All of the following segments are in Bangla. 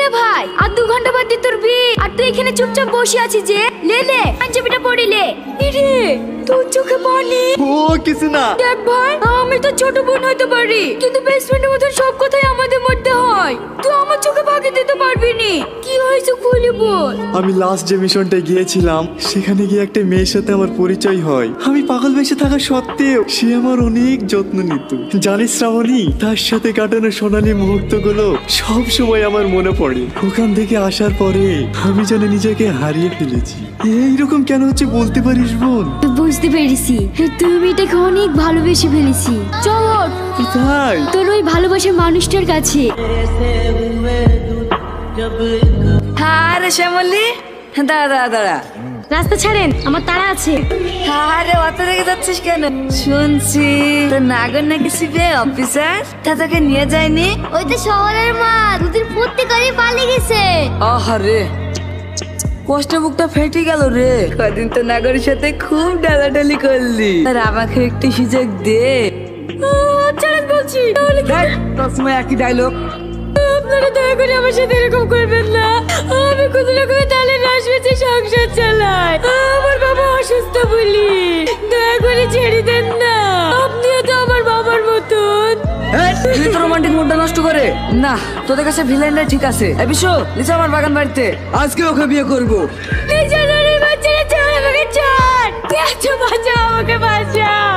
রে ভাই, আর 2 ঘন্টা বাদ দিয়ে তোর বিয়ে, আর তুই এখানে চুপচাপ বসে আছিস যে? লে পাঞ্জাবিটা পরিলে। ইরে তোর চোখে পানি? ও কিছু না। দেখ ভাই, আমি তো ছোট বোন হইতে পারি, কিন্তু বেস্ট ফ্রেন্ডের মতন সব কথাই আমাদের মধ্যে হয়। তুই আমার চোখে ফাঁকি দিতে পারবি নি। কি হয়েছে খুলে বল। আমি লাস্ট যে মিশনটায় গিয়েছিলাম, সেখানে গিয়ে একটা মেয়ের সাথে আমার পরিচয় হয়। আমি পাগল বেশে থাকা সত্ত্বেও সে আমার অনেক যত্ন নিত। জানিস শ্রাবণী, তার সাথে কাটানো সোনালী মুহূর্তগুলো সব সময় আমার মনে পড়ে। ওখান থেকে আসার পরে আমি যেন নিজেকে হারিয়ে ফেলেছি। এইরকম কেন হচ্ছে বলতে পারিস বোন? বুঝতে পেরেছি, তুমি এটাকে অনেক ভালোবেসে ফেলেছি। চল কোথায়? তোর ওই ভালোবাসার মানুষটার কাছে। আরে শ্যামলি, দাঁড়া। রাস্তা ছাড়েন, আমার তাড়া আছে। আরে অত রেগে যাচ্ছিস কেন? শুনছি তোর নাগর নাকি সিবিআই অফিসার, তা তোকে নিয়ে যায়নি? ওই তো শহরের মা, দুদিন ফুর্তি করে পালিয়ে গেছে। আহারে, কষ্ট বুকটা ফেটে গেল রে। কদিন তো নাগরের সাথে খুব ডালাডালি করলি, আর আমাকে একটু সুযোগ দে। ছাড়েন বলছি। তোর সময় একই ডায়লগ। আপনারা দয়া করে আমার সাথে এরকম করবেন না। আমি কোনো রকমে তালে রস বেঁচে সংসার চালাই। আমার বাবা অসুস্থ বলি, দয়া করে ছেড়ে দেন না। আপনিও তো আমার বাবার মতন। তুই তো রোমান্টিক মুডটা নষ্ট করে না। তোদের কাছে ভিলেনটা ঠিক আছে। এই বিশ্ব, লিসা আমার বাগান বাড়িতে, আজকে ওকে বিয়ে করবো। বাচ্চারা ছাড় আমাকে, ছাড়। বাঁচাও আমাকে, বাঁচাও।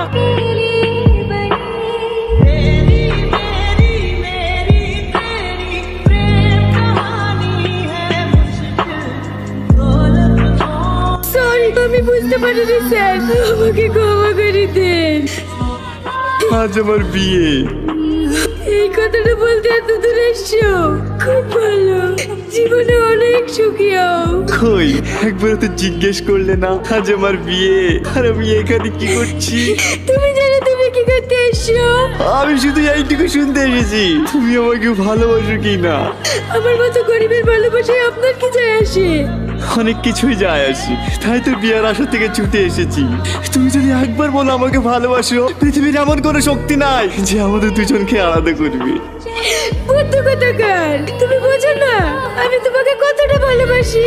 আমি বুঝতে পারিনি স্যার, আমাকে ক্ষমা করে দেন। আজ আমার বিয়ে। এই কথাটা বলতে এত দূর এসছো, খুব ভালো। জীবনে অনেক সুখী হও। কই একবার তো জিজ্ঞেস করলে না আজ আমার বিয়ে, আর আমি এখানে কি করছি? তুমি জানো তুমি কি করতে এসছো? আমি শুধু এইটুকু শুনতে এসেছি, তুমি আমাকে ভালোবাসো কি না। আমার মতো গরিবের ভালোবাসায় আপনার কি যায় আসে? অনেক কিছুই যায় আসি, তাই তো বিয়ার আসর থেকে ছুটে এসেছি। তুমি যদি একবার বলো আমাকে ভালোবাসো, পৃথিবীর এমন কোনো শক্তি নাই যে আমাদের দুজনকে আলাদা করবে। বুদ্ধ কথাকার, তুমি বোঝো না আমি তোমাকে কতটা ভালোবাসি।